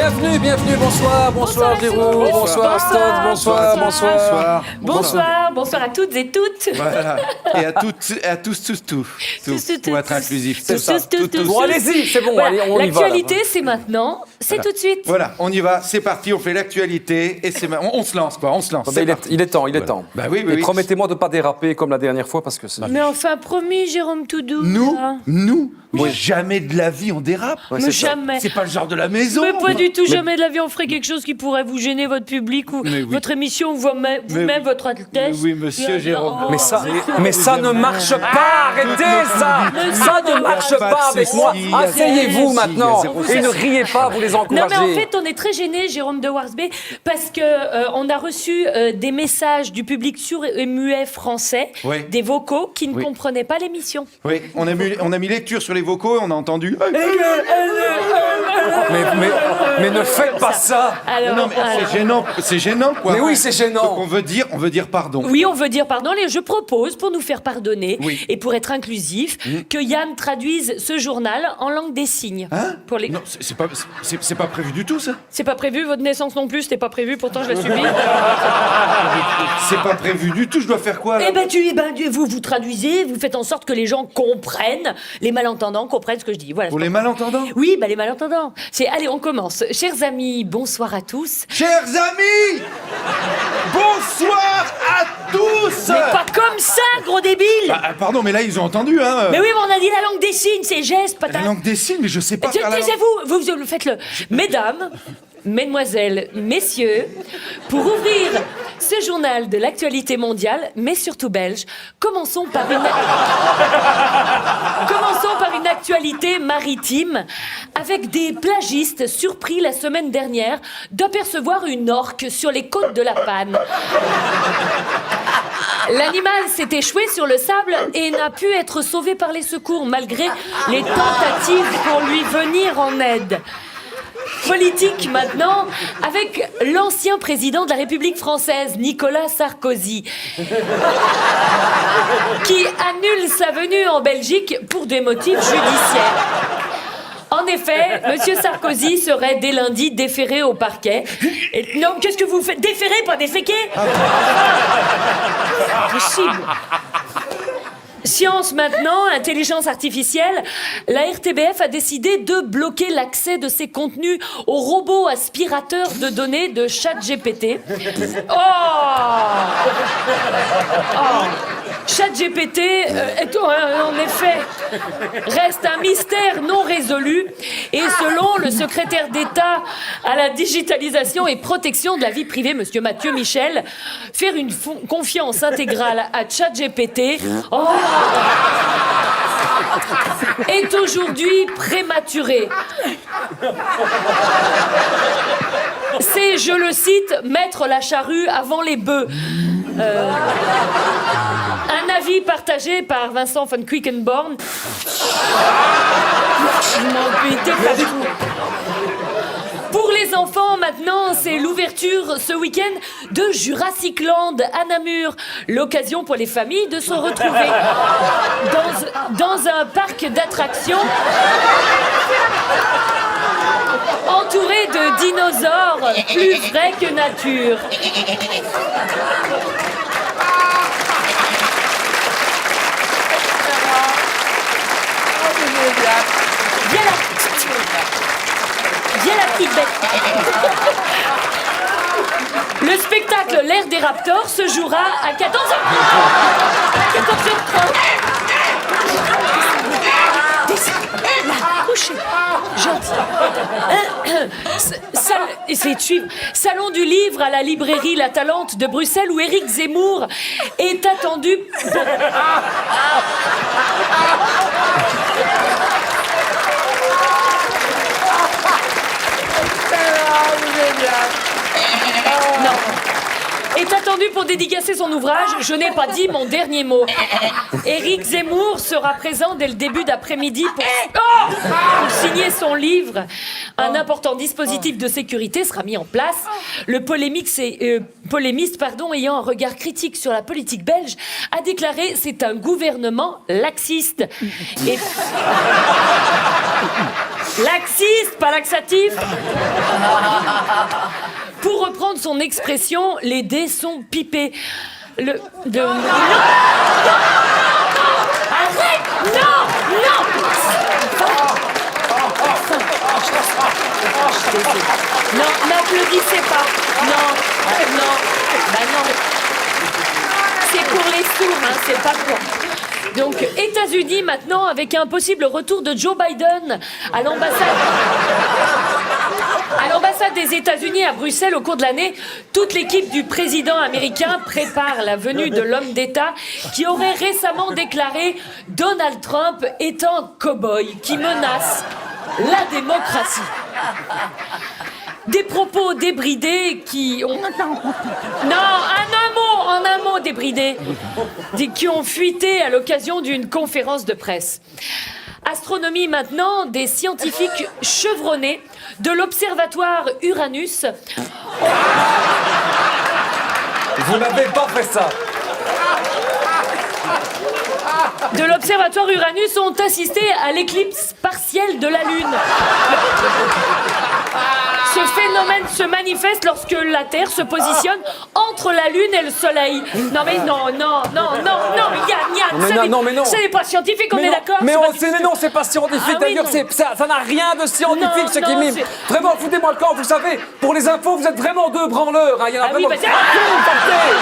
Bienvenue, bonsoir Jérôme, bonsoir Aston, bonsoir à toutes et toutes. Voilà, et à tous, pour être inclusif. C'est ça, bon, allez-y, c'est bon, Voilà. allez, on y va. L'actualité, c'est maintenant, c'est tout de suite. Voilà, on y va, c'est parti, on fait l'actualité, et on se lance, quoi, on se lance. Il est temps. Bah oui. Et promettez-moi de ne pas déraper comme la dernière fois, parce que c'est... Mais enfin, promis, Jérôme Toudou. Nous, jamais de la vie on dérape. Ouais, Mais c'est ça. jamais. C'est pas le genre de la maison. Mais pas du tout, jamais de la vie on ferait quelque chose qui pourrait vous gêner, votre public ou Mais oui. votre émission ou vous-même, votre Altesse. Oui, monsieur Jérôme. Mais ça ne marche pas, arrêtez ça. Ça ne marche pas avec moi. Asseyez-vous maintenant et ne riez pas, vous les Non encouragez. mais en fait on est très gênés, Jérôme de Warsbé, parce que on a reçu des messages du public sourd et muet français, Oui. des vocaux qui ne comprenaient pas l'émission. Oui, on a mis lecture sur les vocaux et on a entendu. Mais ne faites pas ça. Alors, Non mais c'est gênant quoi. Mais oui, c'est gênant. Donc on veut dire pardon. oui, on veut dire pardon. Et je propose, pour nous faire pardonner Oui. et pour être inclusif, que Yann traduise ce journal en langue des signes. Hein Pour les... Non, c'est pas prévu du tout ça. C'est pas prévu, votre naissance non plus, c'était pas prévu, pourtant je l'ai subi. C'est pas prévu du tout, je dois faire quoi là? Vous traduisez, vous faites en sorte que les gens comprennent, les malentendants comprennent ce que je dis. Voilà. Pour les malentendants? Oui, les malentendants. Allez, on commence. Chers amis, bonsoir à tous. Chers amis, bonsoir à tous. Mais pas comme ça, gros débile. Pardon, mais là ils ont entendu hein. Mais oui, mais on a dit la langue des signes, c'est gestes, La langue des signes, mais je sais pas faire la langue. Taisez-vous, vous faites-le. Mesdames, mesdemoiselles, messieurs, pour ouvrir ce journal de l'actualité mondiale, mais surtout belge, commençons par une actualité maritime avec des plagistes surpris la semaine dernière d'apercevoir une orque sur les côtes de la Panne. L'animal s'est échoué sur le sable et n'a pu être sauvé par les secours malgré les tentatives pour lui venir en aide. Politique maintenant, avec l'ancien président de la République française, Nicolas Sarkozy, qui annule sa venue en Belgique pour des motifs judiciaires. En effet, M. Sarkozy serait dès lundi déféré au parquet. Non, qu'est-ce que vous faites? Déféré, pas déféqué? Impossible. Science maintenant, intelligence artificielle, la RTBF a décidé de bloquer l'accès de ses contenus au robot aspirateur de données de ChatGPT. ChatGPT, en effet, reste un mystère non résolu et selon le secrétaire d'État à la digitalisation et protection de la vie privée, monsieur Mathieu Michel, faire une confiance intégrale à ChatGPT est aujourd'hui prématuré. C'est, je le cite, mettre la charrue avant les bœufs. Un avis partagé par Vincent van Quickenborn. Pour les enfants, maintenant, c'est l'ouverture ce week-end de Jurassic Land à Namur. L'occasion pour les familles de se retrouver dans un parc d'attractions entouré de dinosaures plus vrais que nature. Viens la petite bête. Le spectacle L'Air des Raptors se jouera à 14h30. Couchez. Gentil. Essayez de suivre. Salon du livre à la librairie La Talente de Bruxelles où Éric Zemmour est attendu. Non. Est attendu pour dédicacer son ouvrage « Je n'ai pas dit mon dernier mot ». Éric Zemmour sera présent dès le début d'après-midi pour signer son livre. Un important dispositif de sécurité sera mis en place. Le polémiste ayant un regard critique sur la politique belge a déclaré « C'est un gouvernement laxiste ». Laxiste, pas laxatif. Pour reprendre son expression, les dés sont pipés. Non, arrête! Non! Non, n'applaudissez pas. Non. Bah non. C'est pour les sourds, hein, c'est pas pour... Donc, États-Unis maintenant, avec un possible retour de Joe Biden à l'ambassade des États-Unis à Bruxelles au cours de l'année. Toute l'équipe du président américain prépare la venue de l'homme d'État qui aurait récemment déclaré Donald Trump est un cow-boy qui menace la démocratie. Des propos débridés qui ont... Non, en un mot débridés, qui ont fuité à l'occasion d'une conférence de presse. Astronomie maintenant, des scientifiques chevronnés de l'observatoire Uranus. Vous n'avez pas fait ça. De l'observatoire Uranus ont assisté à l'éclipse partielle de la Lune. Ce phénomène se manifeste lorsque la Terre se positionne entre la Lune et le Soleil. Non, Yann, Non, mais non. Ce n'est pas scientifique, on est d'accord? Mais non, c'est pas scientifique. Ah oui, D'ailleurs, non. ça n'a rien de scientifique, Non, ce qui non, mime. c'est- Vraiment, foutez-moi le camp, vous savez. Pour les infos, vous êtes vraiment deux branleurs. Hein. Il y en a Ah oui, vraiment... bah, c'est- Partez.